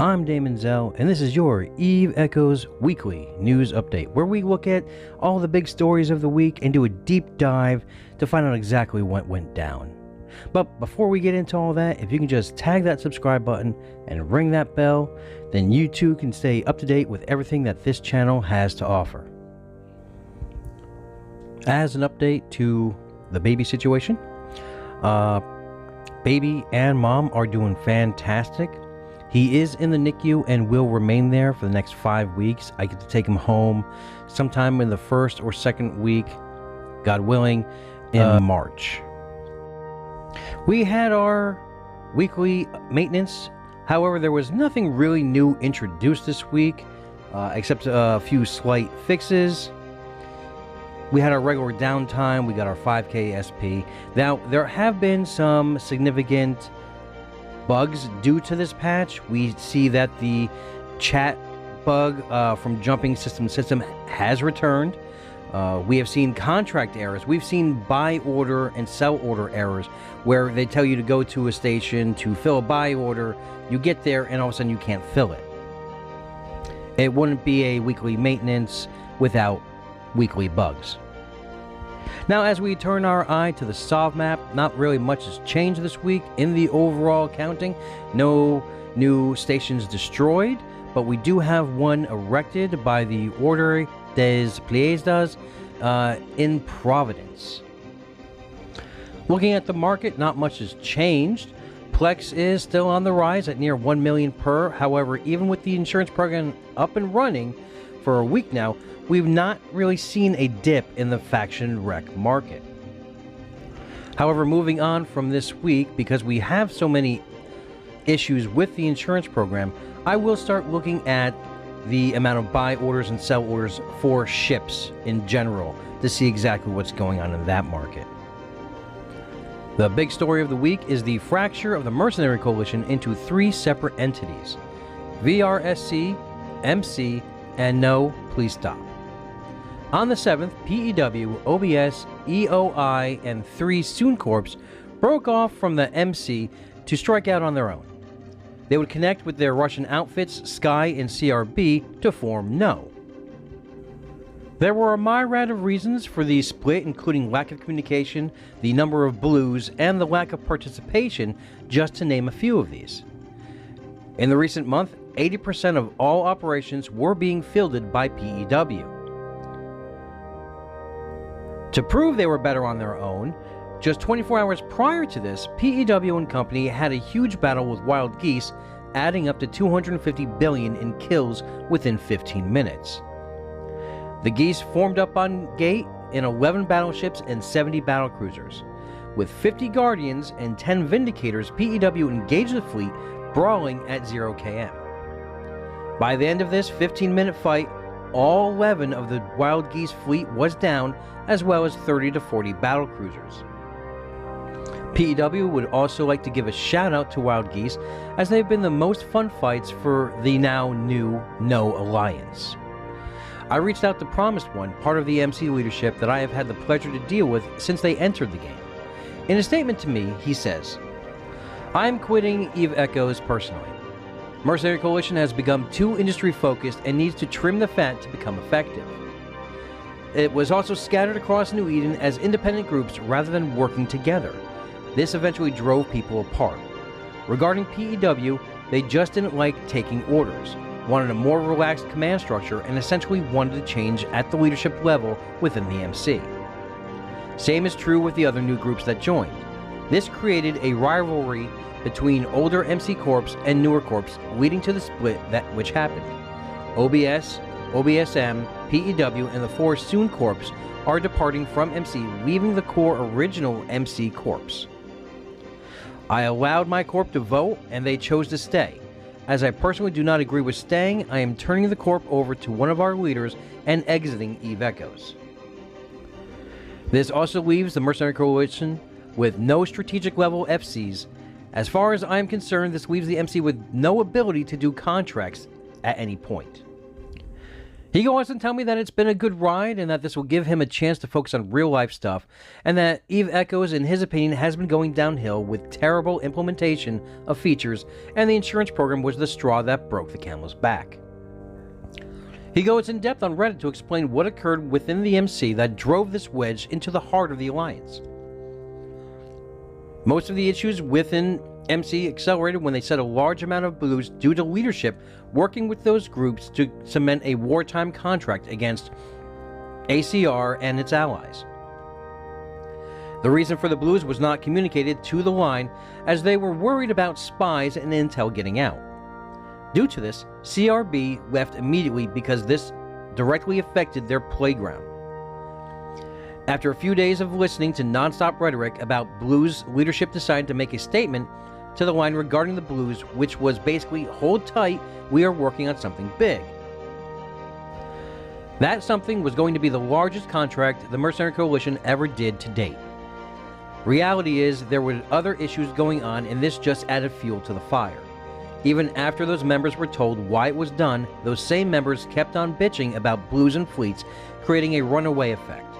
I'm Daemonxel, and this is your Eve Echoes Weekly News Update, where we look at all the big stories of the week and do a deep dive to find out exactly what went down. But before we get into all that, if you can just tag that subscribe button and ring that bell, then you too can stay up to date with everything that this channel has to offer. As an update to the baby situation, baby and mom are doing fantastic. He is in the NICU and will remain there for the next 5 weeks. I get to take him home sometime in the first or second week, God willing, in March. We had our weekly maintenance. However, there was nothing really new introduced this week, except a few slight fixes. We had our regular downtime. We got our 5K SP. Now, there have been some significant bugs due to this patch. We see that the chat bug from jumping system has returned. We have seen contract errors. We've seen buy order and sell order errors where they tell you to go to a station to fill a buy order. You get there and all of a sudden you can't fill it. It wouldn't be a weekly maintenance without weekly bugs. Now, as we turn our eye to the Sov Map, not really much has changed this week in the overall counting. No new stations destroyed, but we do have one erected by the Order des Plaisdas in Providence. Looking at the market, not much has changed. Plex is still on the rise at near 1 million per. However, even with the insurance program up and running for a week now, we've not really seen a dip in the faction wreck market. However, moving on from this week, because we have so many issues with the insurance program, I will start looking at the amount of buy orders and sell orders for ships in general to see exactly what's going on in that market. The big story of the week is the fracture of the Mercenary Coalition into 3 separate entities: VRSC, MC, and No, Please Stop. On the 7th, PEW, OBS, EOI, and 3 Soon Corps broke off from the MC to strike out on their own. They would connect with their Russian outfits, Sky and CRB, to form No. There were a myriad of reasons for the split, including lack of communication, the number of blues, and the lack of participation, just to name a few of these. In the recent month, 80% of all operations were being fielded by PEW. To prove they were better on their own, just 24 hours prior to this, PEW and company had a huge battle with wild geese, adding up to 250 billion in kills within 15 minutes. The geese formed up on gate in 11 battleships and 70 battlecruisers. With 50 Guardians and 10 Vindicators, PEW engaged the fleet, brawling at 0 km. By the end of this 15-minute fight, all 11 of the wild geese fleet was down, as well as 30 to 40 battlecruisers. PEW would also like to give a shout out to wild geese, as they've been the most fun fights for the now new No Alliance. I reached out to Promised One, part of the MC leadership that I have had the pleasure to deal with since they entered the game. In a statement to me, he says, "I'm quitting Eve Echoes personally. Mercenary Coalition has become too industry-focused and needs to trim the fat to become effective. It was also scattered across New Eden as independent groups rather than working together. This eventually drove people apart. Regarding PEW, they just didn't like taking orders, wanted a more relaxed command structure, and essentially wanted to change at the leadership level within the MC. Same is true with the other new groups that joined. This created a rivalry between older MC Corps and newer Corps, leading to the split which happened. OBS, OBSM, PEW, and the 4 Soon Corps are departing from MC, leaving the core original MC Corps. I allowed my corp to vote, and they chose to stay. As I personally do not agree with staying, I am turning the corp over to one of our leaders and exiting Eve Echoes. This also leaves the Mercenary Coalition with no strategic level FCs. As far as I am concerned, this leaves the MC with no ability to do contracts at any point. He goes on to tell me that it's been a good ride and that this will give him a chance to focus on real-life stuff, and that Eve Echoes, in his opinion, has been going downhill with terrible implementation of features, and the insurance program was the straw that broke the camel's back. He goes in depth on Reddit to explain what occurred within the MC that drove this wedge into the heart of the Alliance. Most of the issues within MC accelerated when they set a large amount of blues due to leadership working with those groups to cement a wartime contract against ACR and its allies. The reason for the blues was not communicated to the line, as they were worried about spies and intel getting out. Due to this, CRB left immediately because this directly affected their playground. After a few days of listening to non-stop rhetoric about blues, leadership decided to make a statement to the line regarding the blues, which was basically, hold tight, we are working on something big. That something was going to be the largest contract the Mercenary Coalition ever did to date. Reality is, there were other issues going on, and this just added fuel to the fire. Even after those members were told why it was done, those same members kept on bitching about blues and fleets, creating a runaway effect.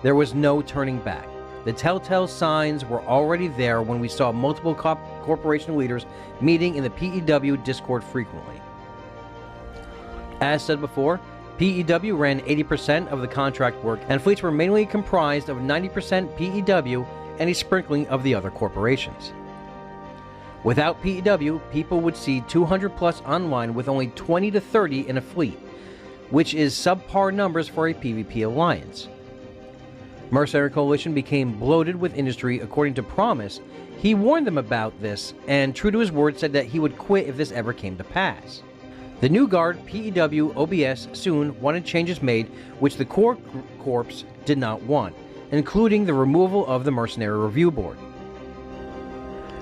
There was no turning back. The telltale signs were already there when we saw multiple corporation leaders meeting in the PEW Discord frequently. As said before, PEW ran 80% of the contract work, and fleets were mainly comprised of 90% PEW and a sprinkling of the other corporations. Without PEW, people would see 200 plus online with only 20 to 30 in a fleet, which is subpar numbers for a PvP alliance. Mercenary Coalition became bloated with industry. According to Promise, he warned them about this, and true to his word said that he would quit if this ever came to pass. The new guard, PEW OBS, soon wanted changes made, which the core corps did not want, including the removal of the Mercenary Review Board.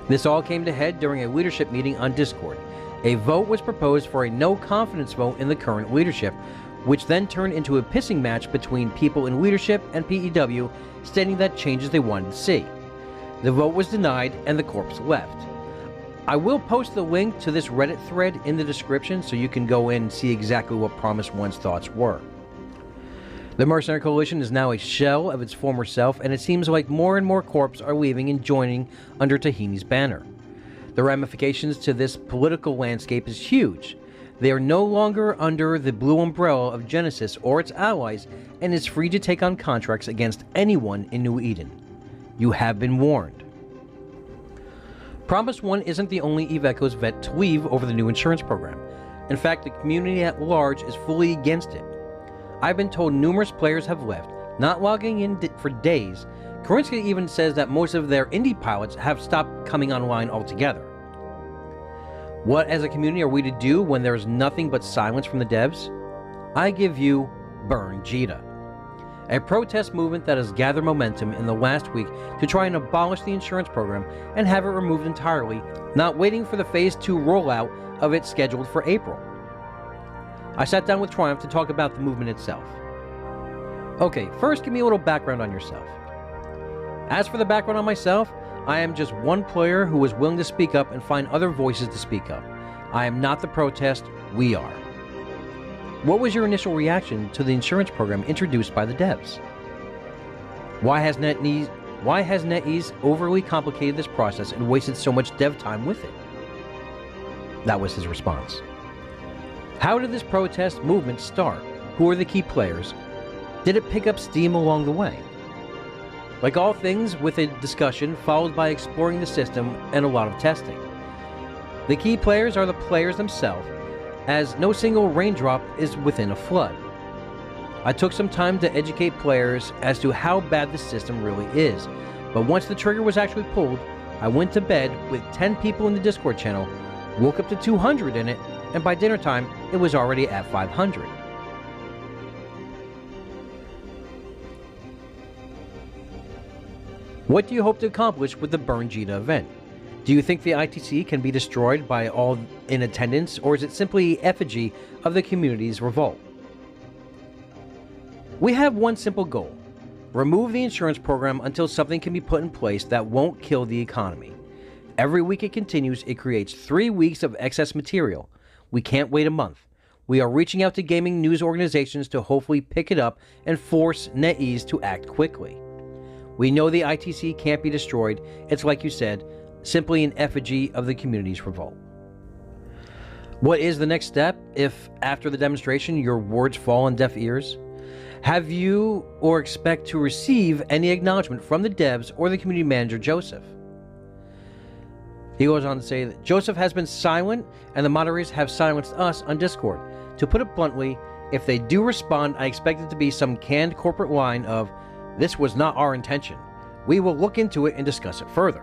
This all came to head during a leadership meeting on Discord. A vote was proposed for a no-confidence vote in the current leadership, which then turned into a pissing match between people in leadership and PEW, stating that changes they wanted to see. The vote was denied and the corps left. I will post the link to this Reddit thread in the description so you can go in and see exactly what Promise 1's thoughts were. The Mercenary Coalition is now a shell of its former self, and it seems like more and more corps are leaving and joining under Tahini's banner. The ramifications to this political landscape is huge. They are no longer under the blue umbrella of Genesis or its allies, and is free to take on contracts against anyone in New Eden. You have been warned. Promise 1 isn't the only Eve Echoes vet to leave over the new insurance program. In fact, the community at large is fully against it. I've been told numerous players have left, not logging in for days. Korinsky even says that most of their indie pilots have stopped coming online altogether. What as a community are we to do when there is nothing but silence from the devs? I give you Burn Jita, a protest movement that has gathered momentum in the last week to try and abolish the insurance program and have it removed entirely, not waiting for the Phase 2 rollout of it scheduled for April. I sat down with Triumph to talk about the movement itself. Okay, first give me a little background on yourself. As for the background on myself, I am just one player who was willing to speak up and find other voices to speak up. I am not the protest, we are. What was your initial reaction to the insurance program introduced by the devs? Why has NetEase overly complicated this process and wasted so much dev time with it? That was his response. How did this protest movement start? Who are the key players? Did it pick up steam along the way? Like all things, with a discussion followed by exploring the system and a lot of testing. The key players are the players themselves, as no single raindrop is within a flood. I took some time to educate players as to how bad the system really is, but once the trigger was actually pulled, I went to bed with 10 people in the Discord channel, woke up to 200 in it, and by dinner time, it was already at 500. What do you hope to accomplish with the Burn Jita event? Do you think the ITC can be destroyed by all in attendance, or is it simply effigy of the community's revolt? We have one simple goal: remove the insurance program until something can be put in place that won't kill the economy. Every week it continues, it creates 3 weeks of excess material. We can't wait a month. We are reaching out to gaming news organizations to hopefully pick it up and force NetEase to act quickly. We know the ITC can't be destroyed. It's like you said, simply an effigy of the community's revolt. What is the next step if, after the demonstration, your words fall on deaf ears? Have you or expect to receive any acknowledgement from the devs or the community manager, Joseph? He goes on to say that Joseph has been silent and the moderators have silenced us on Discord. To put it bluntly, if they do respond, I expect it to be some canned corporate line of, "This was not our intention. We will look into it and discuss it further."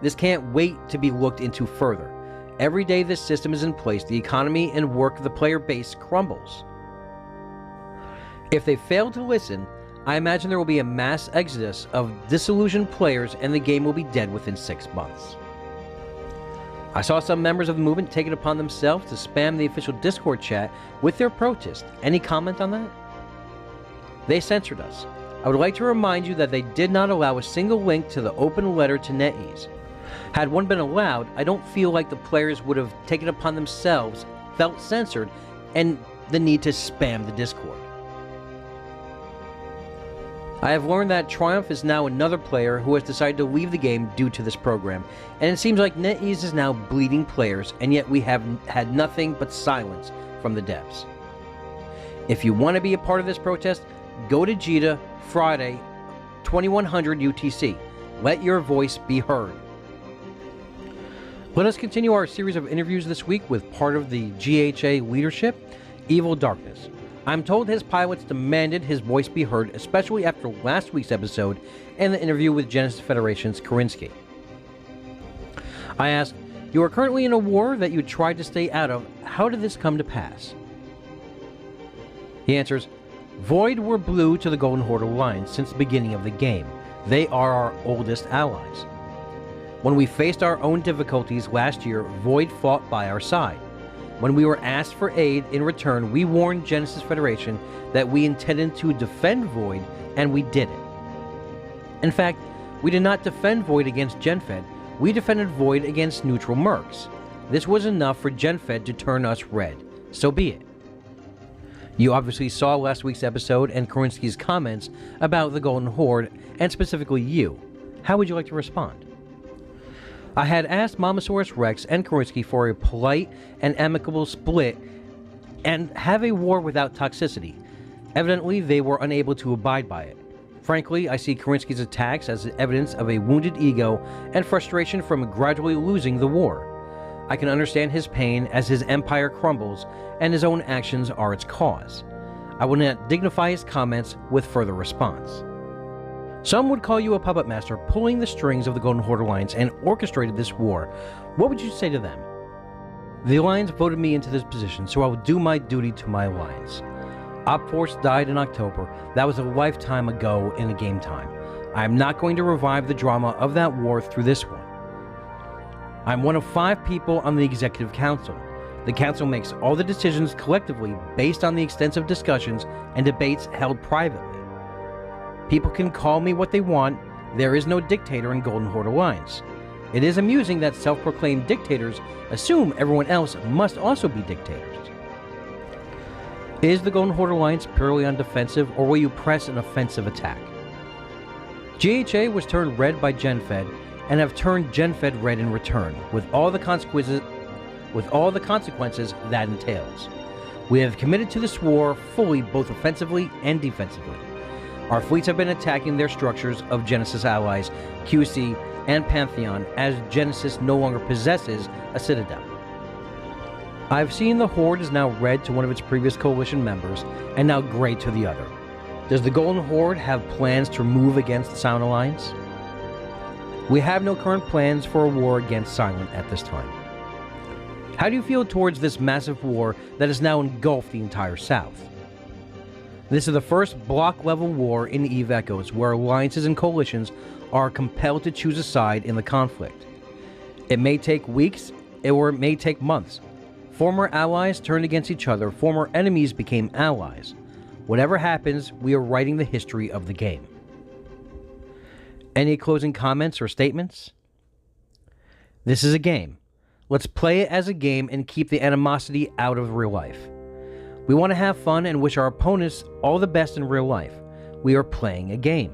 This can't wait to be looked into further. Every day this system is in place, the economy and work of the player base crumbles. If they fail to listen, I imagine there will be a mass exodus of disillusioned players and the game will be dead within 6 months. I saw some members of the movement take it upon themselves to spam the official Discord chat with their protest. Any comment on that? They censored us. I would like to remind you that they did not allow a single link to the open letter to NetEase. Had one been allowed, I don't feel like the players would have taken it upon themselves, felt censored, and the need to spam the Discord. I have learned that Triumph is now another player who has decided to leave the game due to this program, and it seems like NetEase is now bleeding players, and yet we have had nothing but silence from the devs. If you want to be a part of this protest, go to JITA Friday, 2100 UTC. Let your voice be heard. Let us continue our series of interviews this week with part of the GHA leadership, Evil Darkness. I'm told his pilots demanded his voice be heard, especially after last week's episode and the interview with Genesis Federation's Karinsky. I asked, "You are currently in a war that you tried to stay out of. How did this come to pass?" He answers, "Void were blue to the Golden Horde Alliance since the beginning of the game. They are our oldest allies. When we faced our own difficulties last year, Void fought by our side. When we were asked for aid in return, we warned Genesis Federation that we intended to defend Void, and we did it. In fact, we did not defend Void against GenFed, we defended Void against neutral mercs. This was enough for GenFed to turn us red. So be it." You obviously saw last week's episode and Karinsky's comments about the Golden Horde, and specifically you. How would you like to respond? I had asked Momosaurus Rex and Karinsky for a polite and amicable split and have a war without toxicity. Evidently, they were unable to abide by it. Frankly, I see Karinsky's attacks as evidence of a wounded ego and frustration from gradually losing the war. I can understand his pain as his empire crumbles and his own actions are its cause. I will not dignify his comments with further response. Some would call you a puppet master pulling the strings of the Golden Horde Alliance and orchestrated this war. What would you say to them? The Alliance voted me into this position, so I will do my duty to my Alliance. OpForce died in October. That was a lifetime ago in a game time. I am not going to revive the drama of that war through this one. I'm one of 5 people on the Executive Council. The Council makes all the decisions collectively based on the extensive discussions and debates held privately. People can call me what they want. There is no dictator in Golden Horde Alliance. It is amusing that self-proclaimed dictators assume everyone else must also be dictators. Is the Golden Horde Alliance purely on defensive, or will you press an offensive attack? GHA was turned red by GenFed and have turned GenFed red in return, with all the consequences that entails. We have committed to this war fully, both offensively and defensively. Our fleets have been attacking their structures of Genesis allies, QC, and Pantheon, as Genesis no longer possesses a citadel. I've seen the Horde is now red to one of its previous coalition members, and now gray to the other. Does the Golden Horde have plans to move against the Silent Alliance? We have no current plans for a war against Silent at this time. How do you feel towards this massive war that has now engulfed the entire South? This is the first block-level war in EVE Echoes, where alliances and coalitions are compelled to choose a side in the conflict. It may take weeks, or it may take months. Former allies turned against each other, former enemies became allies. Whatever happens, we are writing the history of the game. Any closing comments or statements? This is a game. Let's play it as a game and keep the animosity out of real life. We want to have fun and wish our opponents all the best in real life. We are playing a game.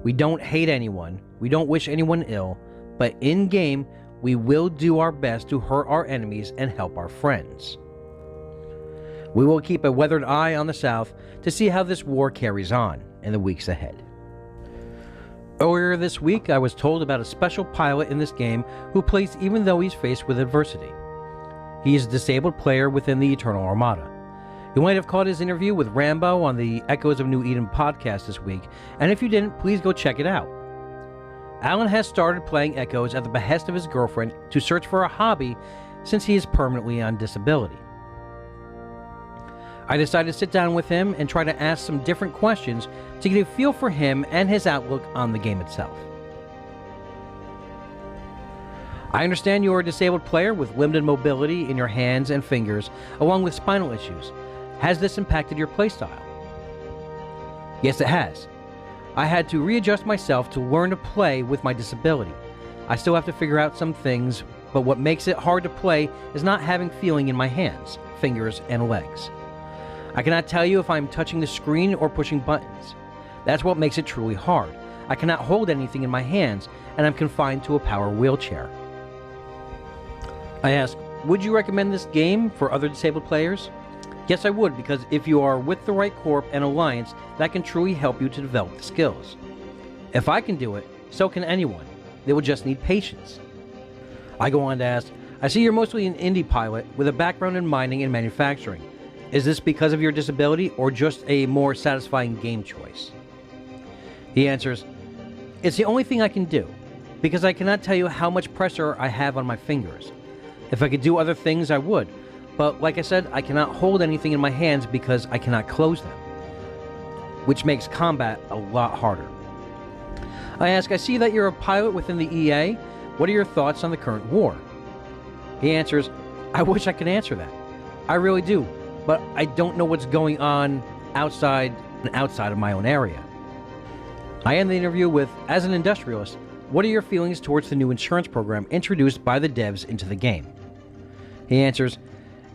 We don't hate anyone, we don't wish anyone ill, but in game, we will do our best to hurt our enemies and help our friends. We will keep a weathered eye on the South to see how this war carries on in the weeks ahead. Earlier this week, I was told about a special pilot in this game who plays even though he's faced with adversity. He is a disabled player within the Eternal Armada. You might have caught his interview with Rambo on the Echoes of New Eden podcast this week, and if you didn't, please go check it out. Alan has started playing Echoes at the behest of his girlfriend to search for a hobby since he is permanently on disability. I decided to sit down with him and try to ask some different questions to get a feel for him and his outlook on the game itself. I understand you are a disabled player with limited mobility in your hands and fingers, along with spinal issues. Has this impacted your playstyle? Yes, it has. I had to readjust myself to learn to play with my disability. I still have to figure out some things, but what makes it hard to play is not having feeling in my hands, fingers, and legs. I cannot tell you if I'm touching the screen or pushing buttons. That's what makes it truly hard. I cannot hold anything in my hands, and I'm confined to a power wheelchair. I asked, would you recommend this game for other disabled players? Yes, I would, because if you are with the right corp and alliance, that can truly help you to develop the skills. If I can do it, so can anyone. They will just need patience. I go on to ask, I see you're mostly an indie pilot with a background in mining and manufacturing. Is this because of your disability or just a more satisfying game choice? He answers, it's the only thing I can do, because I cannot tell you how much pressure I have on my fingers. If I could do other things, I would, but like I said, I cannot hold anything in my hands because I cannot close them, which makes combat a lot harder. I ask, I see that you're a pilot within the EA. What are your thoughts on the current war? He answers, I wish I could answer that. I really do. But I don't know what's going on outside of my own area. I end the interview with, as an industrialist, what are your feelings towards the new insurance program introduced by the devs into the game? He answers,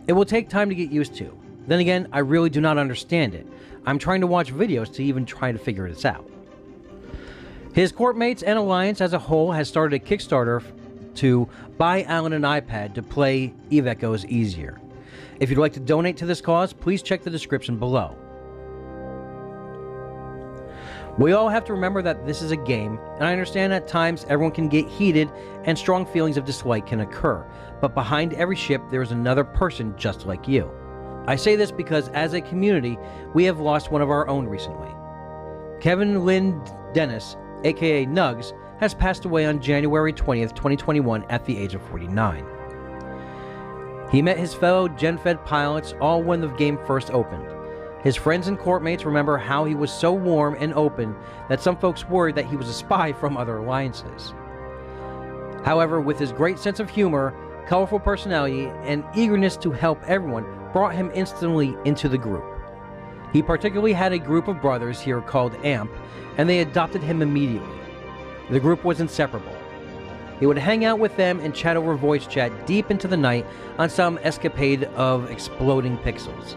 it will take time to get used to. Then again, I really do not understand it. I'm trying to watch videos to even try to figure this out. His courtmates and alliance as a whole has started a Kickstarter to buy Alan an iPad to play Eve Echoes easier. If you'd like to donate to this cause, please check the description below. We all have to remember that this is a game, and I understand at times everyone can get heated and strong feelings of dislike can occur, but behind every ship there is another person just like you. I say this because as a community, we have lost one of our own recently. Kevin Lynn Dennis, aka Nugs, has passed away on January 20th, 2021 at the age of 49. He met his fellow GenFed pilots all when the game first opened. His friends and courtmates remember how he was so warm and open that some folks worried that he was a spy from other alliances. However, with his great sense of humor, colorful personality, and eagerness to help everyone brought him instantly into the group. He particularly had a group of brothers here called AMP, and they adopted him immediately. The group was inseparable. He would hang out with them and chat over voice chat deep into the night on some escapade of exploding pixels.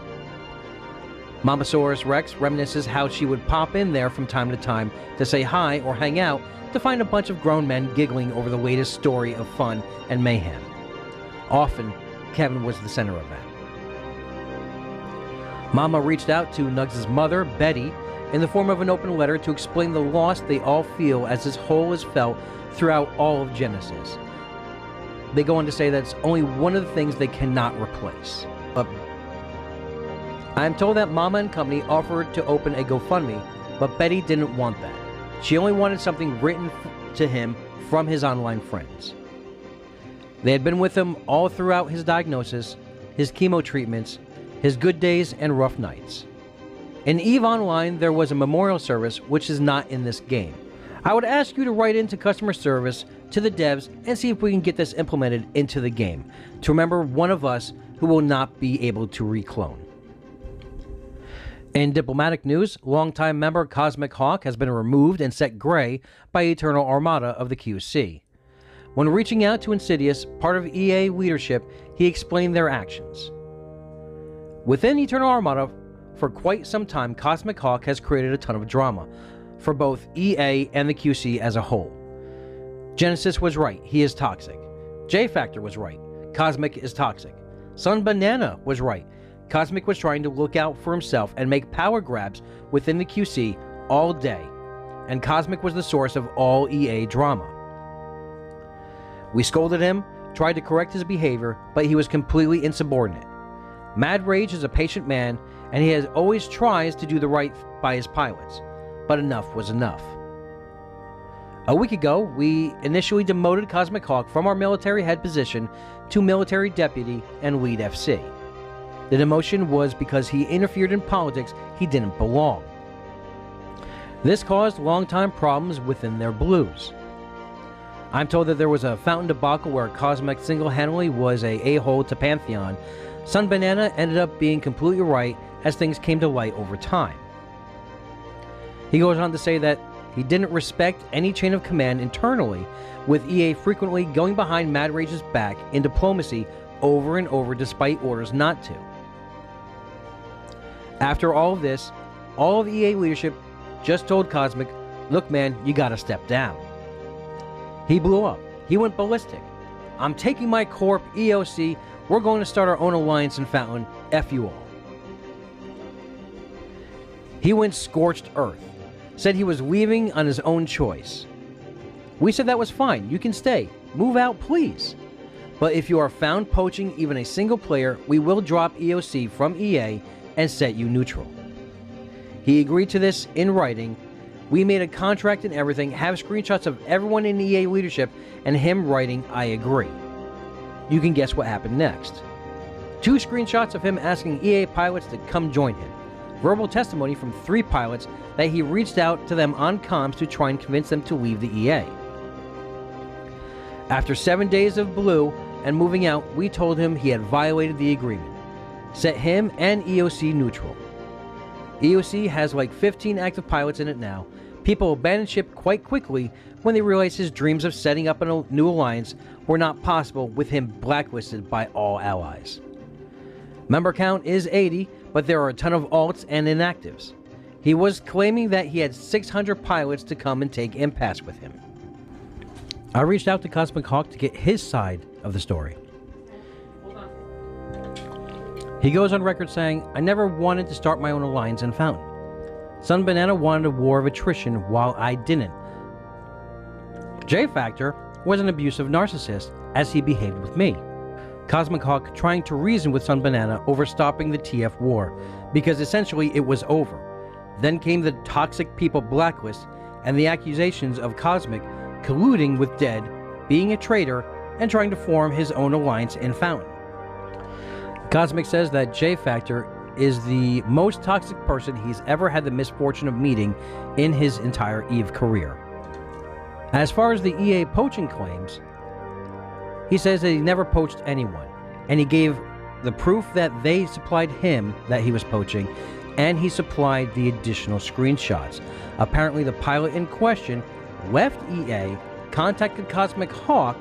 Mamasaurus Rex reminisces how she would pop in there from time to time to say hi or hang out to find a bunch of grown men giggling over the latest story of fun and mayhem. Often, Kevin was the center of that. Mama reached out to Nugs' mother, Betty, in the form of an open letter to explain the loss they all feel as this hole is felt throughout all of Genesis. They go on to say that it's only one of the things they cannot replace. But I am told that Mama and company offered to open a GoFundMe, but Betty didn't want that. She only wanted something written to him from his online friends. They had been with him all throughout his diagnosis, his chemo treatments, his good days and rough nights. In EVE Online, there was a memorial service which is not in this game. I would ask you to write into customer service to the devs and see if we can get this implemented into the game, to remember one of us who will not be able to reclone. In diplomatic news, longtime member Cosmic Hawk has been removed and set gray by Eternal Armada of the QC. When reaching out to Insidious, part of EA leadership, he explained their actions. Within Eternal Armada, for quite some time, Cosmic Hawk has created a ton of drama for both EA and the QC as a whole. Genesis was right, he is toxic. J-Factor was right, Cosmic is toxic. Sun Banana was right, Cosmic was trying to look out for himself and make power grabs within the QC all day, and Cosmic was the source of all EA drama. We scolded him, tried to correct his behavior, but he was completely insubordinate. Mad Rage is a patient man, and he has always tries to do the right by his pilots, but enough was enough. A week ago, we initially demoted Cosmic Hawk from our military head position to military deputy and lead FC. The demotion was because he interfered in politics he didn't belong. This caused long-time problems within their blues. I'm told that there was a fountain debacle where Cosmic single-handedly was a a-hole to Pantheon. Sun Banana ended up being completely right as things came to light over time. He goes on to say that he didn't respect any chain of command internally, with EA frequently going behind Mad Rage's back in diplomacy over and over despite orders not to. After all of this, all of EA leadership just told Cosmic, look man, you gotta step down. He blew up. He went ballistic. I'm taking my corp, EOC, we're going to start our own alliance in Fountain, F you all. He went scorched earth. Said he was leaving on his own choice. We said that was fine, you can stay. Move out, please. But if you are found poaching even a single player, we will drop EOC from EA and set you neutral. He agreed to this in writing. We made a contract and everything, have screenshots of everyone in EA leadership, and him writing, I agree. You can guess what happened next. 2 screenshots of him asking EA pilots to come join him. Verbal testimony from 3 pilots that he reached out to them on comms to try and convince them to leave the EA. After 7 days of blue and moving out, we told him he had violated the agreement. Set him and EOC neutral. EOC has like 15 active pilots in it now. People abandoned ship quite quickly when they realized his dreams of setting up a new alliance were not possible with him blacklisted by all allies. Member count is 80, but there are a ton of alts and inactives. He was claiming that he had 600 pilots to come and take impasse with him. I reached out to Cosmic Hawk to get his side of the story. He goes on record saying, I never wanted to start my own alliance in Fountain. Sun Banana wanted a war of attrition while I didn't. J-Factor was an abusive narcissist as he behaved with me. Cosmic Hawk trying to reason with Sun Banana over stopping the TF war, because essentially it was over. Then came the toxic people blacklist and the accusations of Cosmic colluding with Dead, being a traitor, and trying to form his own alliance in Fountain. Cosmic says that J-Factor is the most toxic person he's ever had the misfortune of meeting in his entire EVE career. As far as the EA poaching claims, he says that he never poached anyone, and he gave the proof that they supplied him that he was poaching, and he supplied the additional screenshots. Apparently the pilot in question left EA, contacted Cosmic Hawk,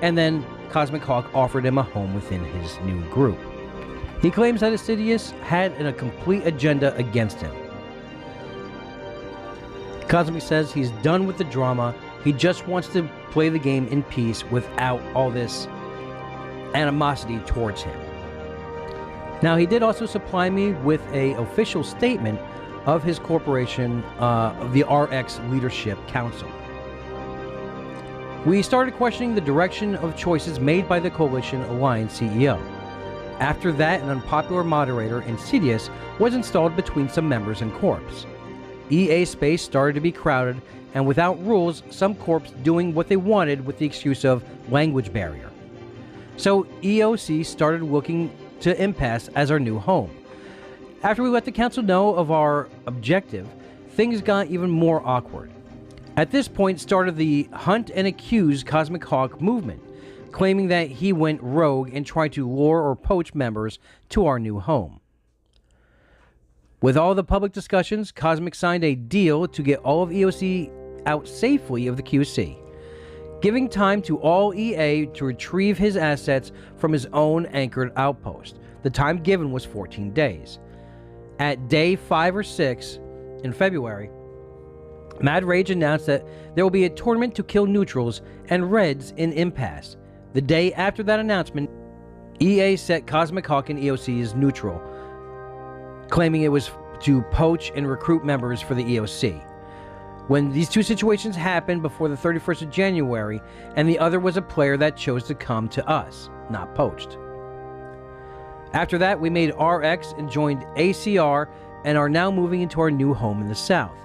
and then Cosmic Hawk offered him a home within his new group. He claims that Insidious had a complete agenda against him. Cosmic says he's done with the drama, he just wants to play the game in peace without all this animosity towards him. Now, he did also supply me with an official statement of his corporation, the RX Leadership Council. We started questioning the direction of choices made by the Coalition Alliance CEO. After that, an unpopular moderator, Insidious, was installed between some members and corps. EA space started to be crowded, and without rules, some corps doing what they wanted with the excuse of language barrier. So EOC started looking to Impasse as our new home. After we let the council know of our objective, things got even more awkward. At this point started the hunt and accuse Cosmic Hawk movement, claiming that he went rogue and tried to lure or poach members to our new home. With all the public discussions, Cosmic signed a deal to get all of EOC out safely of the QC. giving time to all EA to retrieve his assets from his own anchored outpost. The time given was 14 days. At day 5 or 6 in February, Mad Rage announced that there will be a tournament to kill neutrals and Reds in Impasse. The day after that announcement, EA set Cosmic Hawk and EOC as neutral, claiming it was to poach and recruit members for the EOC. When these two situations happened before the 31st of January, and the other was a player that chose to come to us, not poached. After that, we made RX and joined ACR and are now moving into our new home in the south.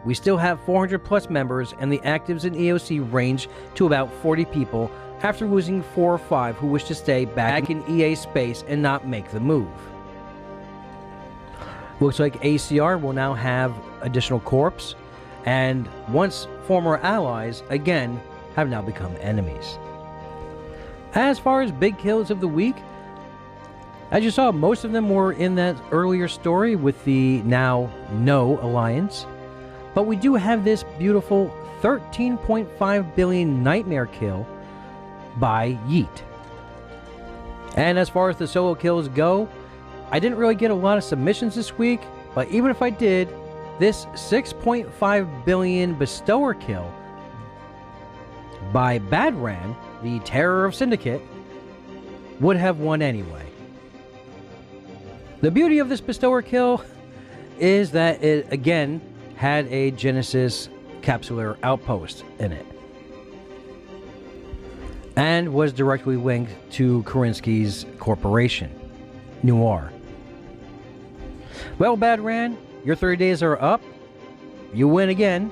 We still have 400 plus members, and the actives in EOC range to about 40 people after losing 4 or 5 who wish to stay back in EA space and not make the move. Looks like ACR will now have additional corps, and once former allies, again, have now become enemies. As far as big kills of the week, as you saw, most of them were in that earlier story with the now No Alliance, but we do have this beautiful 13.5 billion nightmare kill by Yeet. And as far as the solo kills go, I didn't really get a lot of submissions this week, but even if I did, this 6.5 billion bestower kill by Badran, the terror of Syndicate, would have won anyway. The beauty of this bestower kill is that it again had a Genesis capsular outpost in it and was directly linked to Karinsky's corporation, Noir. Well, Badran, your 30 days are up. You win again.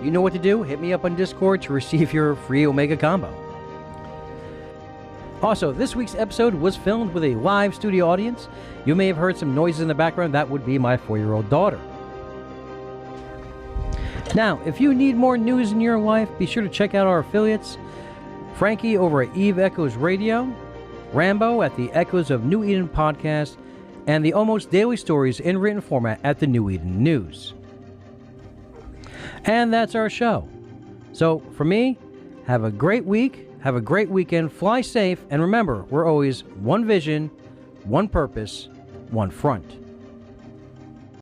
You know what to do. Hit me up on Discord to receive your free Omega combo. Also, this week's episode was filmed with a live studio audience. You may have heard some noises in the background. That would be my 4-year-old daughter. Now, if you need more news in your life, be sure to check out our affiliates. Frankie over at Eve Echoes Radio, Rambo at the Echoes of New Eden podcast, and the almost daily stories in written format at the New Eden News. And that's our show. So, for me, have a great week, have a great weekend, fly safe, and remember, we're always one vision, one purpose, one front.